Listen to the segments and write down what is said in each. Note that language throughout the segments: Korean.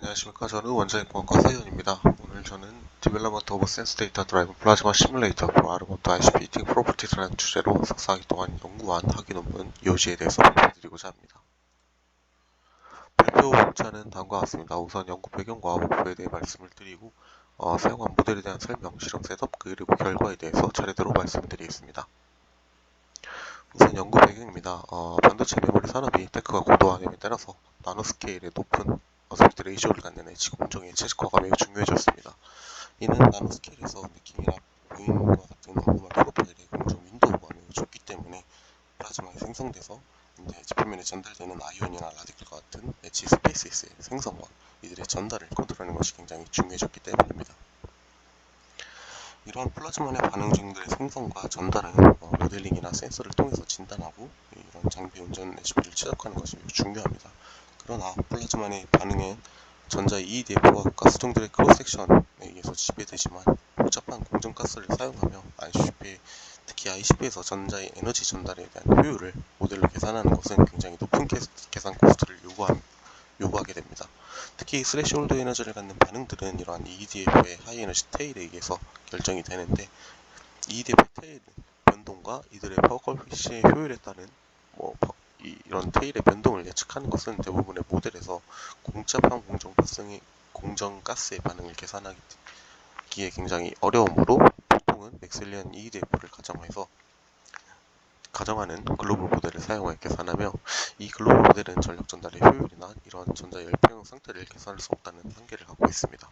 안녕하십니까. 저는 원자인공학과 서희원입니다. 오늘 저는 Development of Sense Data Driven Plasma Simulator for Remote ICP Heating Properties라는 주제로 석사학위 동안 연구한 학위 논문 요지에 대해서 발표드리고자 합니다. 발표 목차는 다음과 같습니다. 우선 연구 배경과 목표에 대해 말씀을 드리고 사용한 모델에 대한 설명, 실험 셋업, 그리고 결과에 대해서 차례대로 말씀드리겠습니다. 우선 연구 배경입니다. 반도체 메모리 산업이 테크가 고도화됨에 따라서 나노스케일의 높은 어스펙트 레이쇼를 갖는 엣지 공정의 최적화가 매우 중요해졌습니다. 이는 나노스케일에서 느낌이나 보이는 것 같은 얼굴과 프로파일의 공정 윈도우가 매우 좁기 때문에 플라즈마가 생성돼서 이제 엣지 표면에 전달되는 아이온이나 라디클과 같은 엣지 스페이스의 생성과 이들의 전달을 컨트롤하는 것이 굉장히 중요해졌기 때문입니다. 이러한 플라즈마 내 반응 중들의 생성과 전달은 모델링이나 센서를 통해서 진단하고 이런 장비 운전 레시피를 취약하는 것이 매우 중요합니다. 그러나 플라즈마 내 반응은 전자의 EDF와 가스종들의 크로스섹션에 의해서 지배되지만 복잡한 공정가스를 사용하며 특히 ICP에서 전자의 에너지 전달에 대한 효율을 모델로 계산하는 것은 굉장히 높은 계산 코스트를 요구하게 됩니다. 특히 스레시홀드 에너지를 갖는 반응들은 이러한 EDF의 하이 에너지 테일에 의해서 결정이 되는데 EDF의 테일 변동과 이들의 파워 퀄리티의 효율에 따른 이런 테일의 변동을 예측하는 것은 대부분의 모델에서 공잡한 공정가스의 반응을 계산하기에 굉장히 어려우므로 보통은 맥셀리안 EDF를 가정하는 글로벌 모델을 사용하여 계산하며 이 글로벌 모델은 전력 전달의 효율이나 이러한 전자 열평형 상태를 계산할 수 없다는 한계를 갖고 있습니다.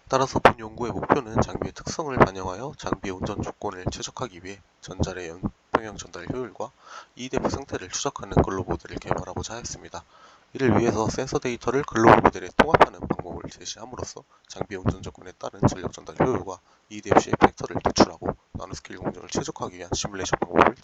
따라서 본 연구의 목표는 장비의 특성을 반영하여 장비의 운전 조건을 최적화하기 위해 전자의 연평형 전달 효율과 EDF 상태를 추적하는 글로벌 모델을 개발하고자 하였습니다. 이를 위해서 센서 데이터를 글로벌 모델에 통합하는 방법을 제시함으로써 장비의 운전 조건에 따른 전력 전달 효율과 EDF 쉐입 팩터를 도출하고 나노스케일 공정을 최적화하기 위한 시뮬레이션 방법을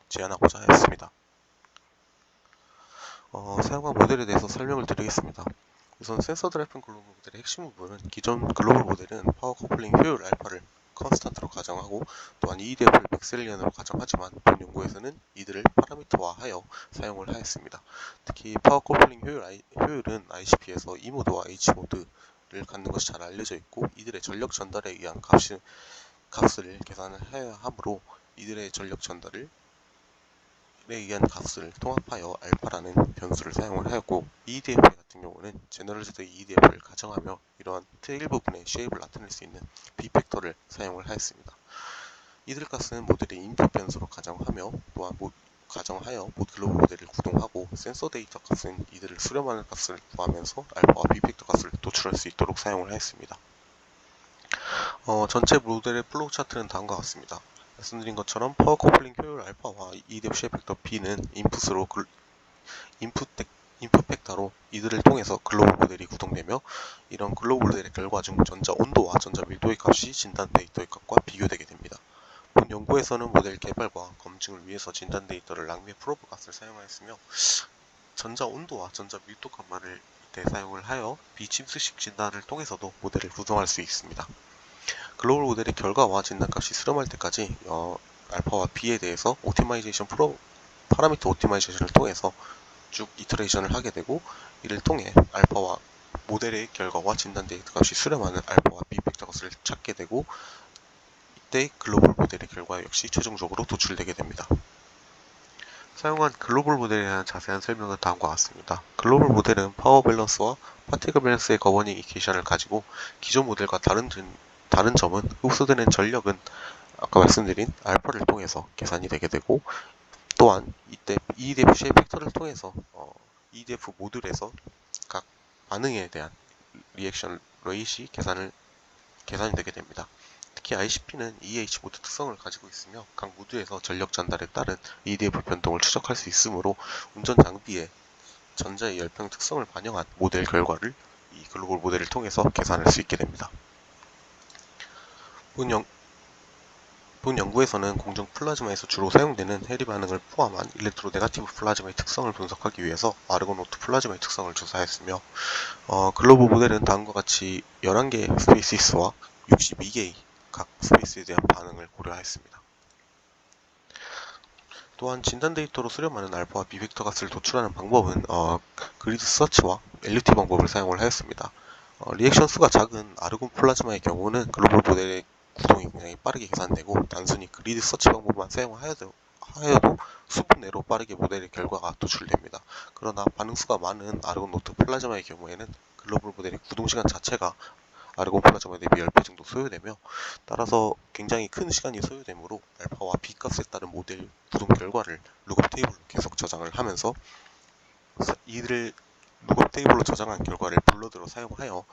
제안하고자 하였습니다. 사용한 모델에 대해서 설명을 드리겠습니다. 우선 센서 드라이븐 글로벌 모델의 핵심 부분은 기존 글로벌 모델은 파워 커플링 효율 알파를 컨스탄트로 가정하고 또한 EDF를 맥셀리언으로 가정하지만 본 연구에서는 이들을 파라미터화하여 사용을 하였습니다. 특히 파워 커플링 효율은 ICP에서 E모드와 H모드를 갖는 것이 잘 알려져 있고 이들의 전력 전달에 의한 값을 계산을 해야 하므로 이들의 전력 전달에 의한 값을 통합하여 알파라는 변수를 사용을 하였고 EDF 같은 경우는 제너럴리스트 EDF를 가정하며 이러한 테일 부분의 쉐입을 나타낼 수 있는 B팩터를 사용을 하였습니다. 이들 값은 모델의 인풋 변수로 가정하며 또한 가정하여 글로벌 모델을 구동하고 센서 데이터 값은 이들을 수렴하는 값을 구하면서 알파와 B팩터 값을 도출할 수 있도록 사용을 하였습니다. 전체 모델의 플로우 차트는 다음과 같습니다. 말씀드린 것처럼 파워 커플링 효율 알파와 EDF 쉐입 팩터 B는 인풋 팩터로 이들을 통해서 글로벌 모델이 구동되며 이런 글로벌 모델의 결과 중 전자 온도와 전자 밀도의 값이 진단 데이터의 값과 비교되게 됩니다. 본 연구에서는 모델 개발과 검증을 위해서 진단 데이터를 랑메 프로브 값을 사용하였으며 전자 온도와 전자 밀도 값만을 이때 사용을 하여 비침수식 진단을 통해서도 모델을 구성할 수 있습니다. 글로벌 모델의 결과와 진단값이 수렴할 때까지 알파와 B에 대해서 파라미터 옵티마이제이션을 통해서 쭉 이터레이션을 하게 되고 이를 통해 알파와 모델의 결과와 진단 데이터 값이 수렴하는 알파와 B 팩터 값을 찾게 되고 이때 글로벌 모델의 결과 역시 최종적으로 도출되게 됩니다. 사용한 글로벌 모델에 대한 자세한 설명은 다음과 같습니다. 글로벌 모델은 파워 밸런스와 파티클 밸런스의 거버닝 이케이션을 가지고 기존 모델과 다른 점은 흡수되는 전력은 아까 말씀드린 알파를 통해서 계산이 되게 되고 또한 이때 EDF 쉐입 팩터를 통해서 EDF 모듈에서 각 반응에 대한 리액션 레이시 계산이 되게 됩니다. 특히 ICP는 EH 모드 특성을 가지고 있으며 각 모드에서 전력 전달에 따른 EDF 변동을 추적할 수 있으므로 운전 장비의 전자의 열평 특성을 반영한 모델 결과를 이 글로벌 모델을 통해서 계산할 수 있게 됩니다. 본 연구에서는 공정 플라즈마에서 주로 사용되는 해리 반응을 포함한 일렉트로 네가티브 플라즈마의 특성을 분석하기 위해서 아르고노트 플라즈마의 특성을 조사했으며 글로벌 모델은 다음과 같이 11개의 스페이시스와 62개의 각 스페이스에 대한 반응을 고려하였습니다. 또한 진단 데이터로 수렴하는 알파와 비벡터 값을 도출하는 방법은 그리드 서치와 LUT 방법을 사용을 하였습니다. 리액션 수가 작은 아르곤 플라즈마의 경우는 글로벌 모델의 구동이 굉장히 빠르게 계산되고 단순히 그리드 서치 방법만 사용하여도 수분 내로 빠르게 모델의 결과가 도출됩니다. 그러나 반응 수가 많은 아르곤 노트 플라즈마의 경우에는 글로벌 모델의 구동 시간 자체가 아르곤 플라즈마 대비 10배 정도 소요되며 따라서 굉장히 큰 시간이 소요되므로 알파와 B값에 따른 모델 구동 결과를 룩업 테이블로 계속 저장을 하면서 이를 룩업 테이블로 저장한 결과를 블러드로 사용하여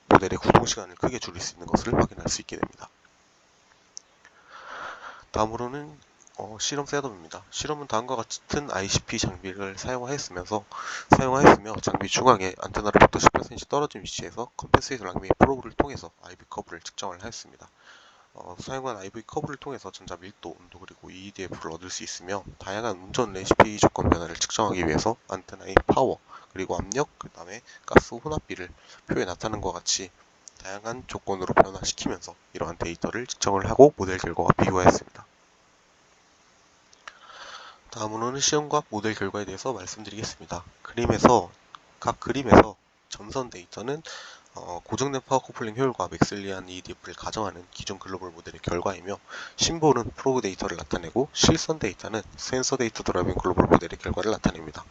모델의 구동 시간을 크게 줄일 수 있는 것을 확인할 수 있게 됩니다. 다음으로는 실험 셋업입니다. 실험은 다음과 같은 ICP 장비를 사용하였으며 장비 중앙에 안테나로부터 10cm 떨어진 위치에서 컴pen세이터 랑 및 프로브를 통해서 IV 커브를 측정을 하였습니다. 사용한 IV 커브를 통해서 전자 밀도, 온도 그리고 EDF를 얻을 수 있으며 다양한 운전 레시피 조건 변화를 측정하기 위해서 안테나의 파워 그리고 압력, 그 다음에 가스 혼합비를 표에 나타난 것 같이 다양한 조건으로 변화시키면서 이러한 데이터를 측정을 하고 모델 결과와 비교하였습니다. 다음으로는 시험과 모델 결과에 대해서 말씀드리겠습니다. 각 그림에서 점선 데이터는 고정된 파워 커플링 효율과 맥슬리안 EDF를 가정하는 기존 글로벌 모델의 결과이며 심볼은 프로브 데이터를 나타내고 실선 데이터는 센서 데이터 드라이빙 글로벌 모델의 결과를 나타냅니다.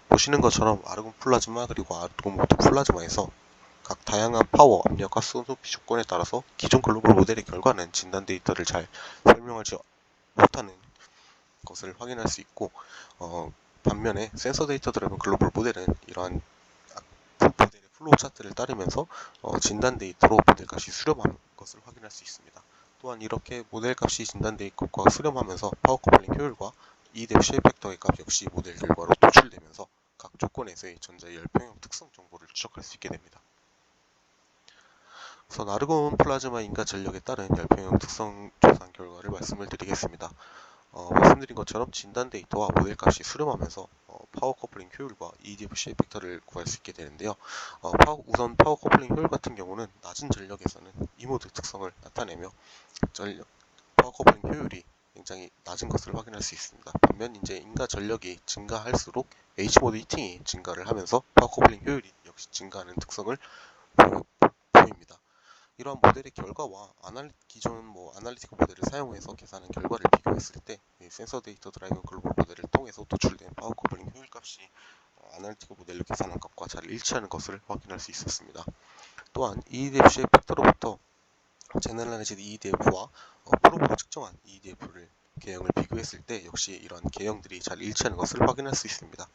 보시는 것처럼 아르곤 플라즈마 그리고 아르곤 모트 플라즈마에서 각 다양한 파워, 압력, 가스 온도비 조건에 따라서 기존 글로벌 모델의 결과는 진단 데이터를 잘 설명하지 못하는 것을 확인할 수 있고 반면에 센서 데이터 드라이븐 글로벌 모델은 이러한 모델의 플로우 차트를 따르면서 진단 데이터로 모델 값이 수렴하는 것을 확인할 수 있습니다. 또한 이렇게 모델 값이 진단 데이터와 수렴하면서 파워 커플링 효율과 EDF 쉐입 팩터의 값 역시 모델 결과로 도출되면서 각 조건에서의 전자의 열평형 특성 정보를 추적할 수 있게 됩니다. 우선 아르곤 플라즈마 인가 전력에 따른 열평형 특성 조사 결과를 말씀을 드리겠습니다. 말씀드린 것처럼 진단 데이터와 모델 값이 수렴하면서 파워 커플링 효율과 EDF 쉐입 팩터를 구할 수 있게 되는데요. 우선 파워 커플링 효율 같은 경우는 낮은 전력에서는 E모드 특성을 나타내며 파워 커플링 효율이 굉장히 낮은 것을 확인할 수 있습니다. 반면 이제 인가 전력이 증가할수록 H모드 히팅이 증가를 하면서 파워 커플링 효율이 역시 증가하는 특성을 보입니다. 이러한 모델의 결과와 기존 아날리틱 모델을 사용해서 계산한 결과를 비교했을 때 센서 데이터 드라이빙 글로벌 모델을 통해서 도출된 파워 커플링 효율 값이 아날리틱 모델로 계산한 값과 잘 일치하는 것을 확인할 수 있었습니다. 또한 EDF 쉐입 팩터로부터 제너럴라이즈드 EDF와 프로브로 측정한 EDF를 개형을 비교했을 때 역시 이러한 개형들이 잘 일치하는 것을 확인할 수 있습니다.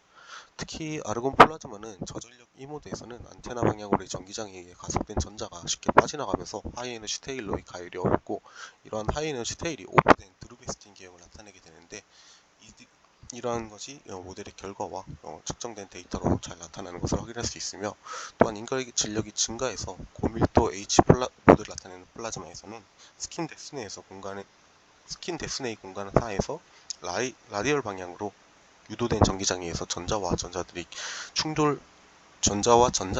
특히 아르곤 플라즈마는 저전력 E모드에서는 안테나 방향으로의 전기장에 의해 가속된 전자가 쉽게 빠져나가면서 하이에너지 테일러의 가열이 어렵고 이러한 하이에너지 테일이 오프된 드루베스틴 개형을 나타내게 되는데 이러한 것이 모델의 결과와 측정된 데이터로 잘 나타나는 것을 확인할 수 있으며 또한 인과의 진력이 증가해서 고밀도 모드를 나타내는 플라즈마에서는 스킨 데스네이 공간 하에서 라디얼 방향으로 유도된 전기장에 의해서 전자와 전자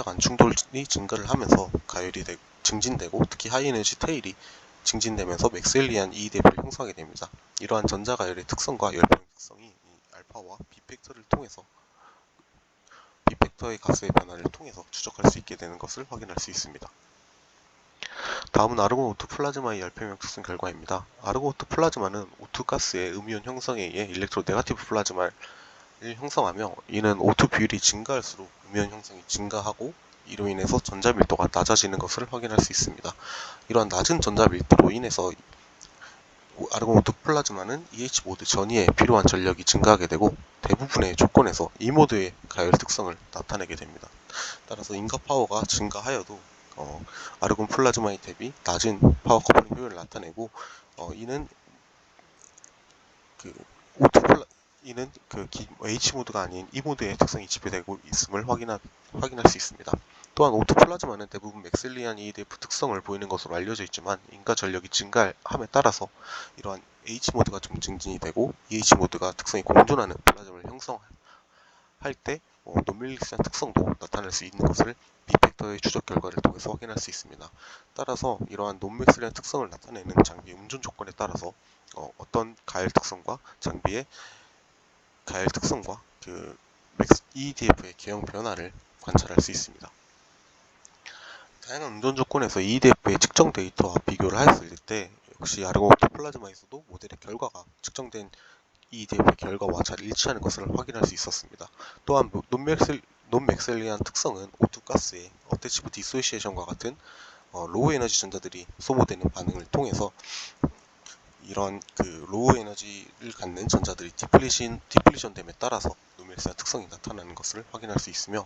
간 충돌이 증가를 하면서 가열이 증진되고 특히 하이에너지 테일이 증진되면서 맥셀리안 EDF를 형성하게 됩니다. 이러한 전자 가열의 특성과 열평 특성이 이 알파와 B팩터의 가스의 변화를 통해서 추적할 수 있게 되는 것을 확인할 수 있습니다. 다음은 아르곤 오토 플라즈마의 열평형 특성 결과입니다. 아르곤 오토 플라즈마는 O2 가스의 음이온 형성에 의해 일렉트로 네가티브 플라즈마를 형성하며 이는 O2 비율이 증가할수록 음이온 형성이 증가하고 이로 인해서 전자 밀도가 낮아지는 것을 확인할 수 있습니다. 이러한 낮은 전자 밀도로 인해서 아르곤 오토 플라즈마는 EH 모드 전이에 필요한 전력이 증가하게 되고 대부분의 조건에서 E 모드의 가열 특성을 나타내게 됩니다. 따라서 인가 파워가 증가하여도 아르곤 플라즈마에 대비 낮은 파워 커플링 효율을 나타내고 이는 H 모드가 아닌 E 모드의 특성이 지배되고 있음을 확인할 수 있습니다. 또한 오토 플라즈마는 대부분 맥셀리안 EDF 특성을 보이는 것으로 알려져 있지만 인가 전력이 증가함에 따라서 이러한 H 모드가 좀 증진이 되고 EH 모드가 특성이 공존하는 플라즈마를 형성할 때 논밀리스한 특성도 나타낼 수 있는 것을 B팩터의 추적 결과를 통해서 확인할 수 있습니다. 따라서 이러한 논맥스리한 특성을 나타내는 장비의 운전 조건에 따라서 어떤 가열 특성과 장비의 가열 특성과 EDF의 개형 변화를 관찰할 수 있습니다. 다양한 운전 조건에서 EDF의 측정 데이터와 비교를 했을 때 역시 아르고 플라즈마에서도 모델의 결과가 측정된 EDF의 결과와 잘 일치하는 것을 확인할 수 있었습니다. 또한 논맥셀리안 특성은 O2 가스의 어태치브 디소시에이션과 같은 로우 에너지 전자들이 소모되는 반응을 통해서 이런 로우 에너지를 갖는 전자들이 디플리션 됨에 따라서 노멜스한 특성이 나타나는 것을 확인할 수 있으며,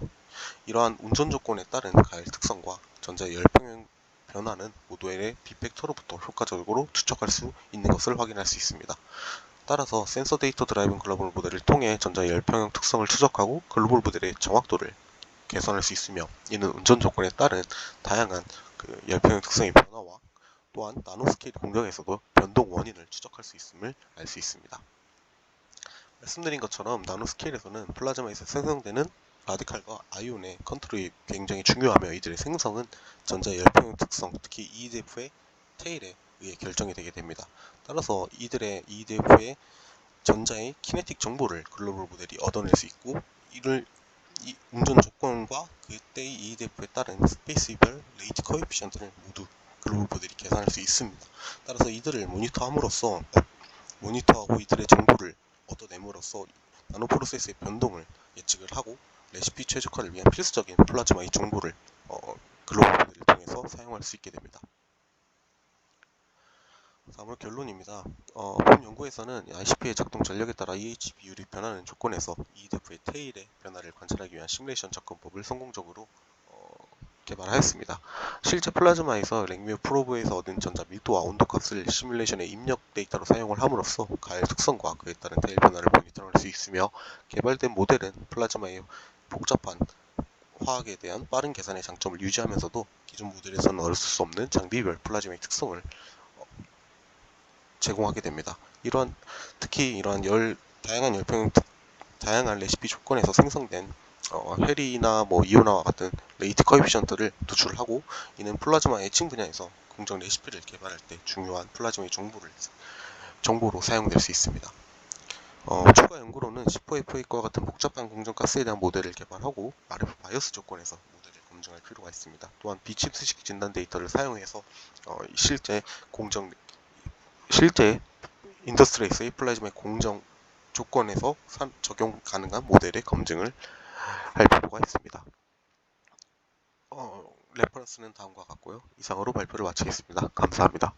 이러한 운전 조건에 따른 가열 특성과 전자의 열평형 변화는 모델의 비팩터로부터 효과적으로 추적할 수 있는 것을 확인할 수 있습니다. 따라서 센서 데이터 드라이븐 글로벌 모델을 통해 전자의 열평형 특성을 추적하고 글로벌 모델의 정확도를 개선할 수 있으며, 이는 운전 조건에 따른 다양한 열평형 특성의 변화와 또한 나노스케일 공정에서도 변동 원인을 추적할 수 있음을 알 수 있습니다. 말씀드린 것처럼 나노스케일에서는 플라즈마에서 생성되는 라디칼과 아이온의 컨트롤이 굉장히 중요하며, 이들의 생성은 전자의 열평형 특성, 특히 EDF의 테일에 의해 결정이 되게 됩니다. 따라서 이들의 EDF의 전자의 키네틱 정보를 글로벌 모델이 얻어낼 수 있고, 이를 운전 조건과 그때의 EDF에 따른 스페이스별 레이트 코에피션트를 모두 글로벌 모델이 계산할 수 있습니다. 따라서 이들을 모니터하고 이들의 정보를 얻어냄으로써 나노 프로세스의 변동을 예측을 하고 레시피 최적화를 위한 필수적인 플라즈마의 정보를 글로벌 모델을 통해서 사용할 수 있게 됩니다. 다음으로 결론입니다. 본 연구에서는 ICP의 작동 전력에 따라 EH 비율이 변하는 조건에서 EDF의 테일의 변화를 관찰하기 위한 시뮬레이션 접근법을 성공적으로 개발하였습니다. 실제 플라즈마에서 랭뮤 프로브에서 얻은 전자 밀도와 온도 값을 시뮬레이션의 입력 데이터로 사용을 함으로써 가열 특성과 그에 따른 테일 변화를 모니터할 수 있으며, 개발된 모델은 플라즈마의 복잡한 화학에 대한 빠른 계산의 장점을 유지하면서도 기존 모델에서는 얻을 수 없는 장비별 플라즈마의 특성을 제공하게 됩니다. 특히 이러한 다양한 레시피 조건에서 생성된 해리나 이오나와 같은 레이트 코에피션트를 도출하고, 이는 플라즈마 애칭 분야에서 공정 레시피를 개발할 때 중요한 플라즈마의 정보로 사용될 수 있습니다. 추가 연구로는 C4F8과 같은 복잡한 공정 가스에 대한 모델을 개발하고 RF 바이오스 조건에서 모델을 검증할 필요가 있습니다. 또한 비칩스식 진단 데이터를 사용해서 실제 인더스트리에서의 플라즈마의 공정 조건에서 적용 가능한 모델의 검증을 할 필요가 있습니다. 레퍼런스는 다음과 같고요. 이상으로 발표를 마치겠습니다. 감사합니다.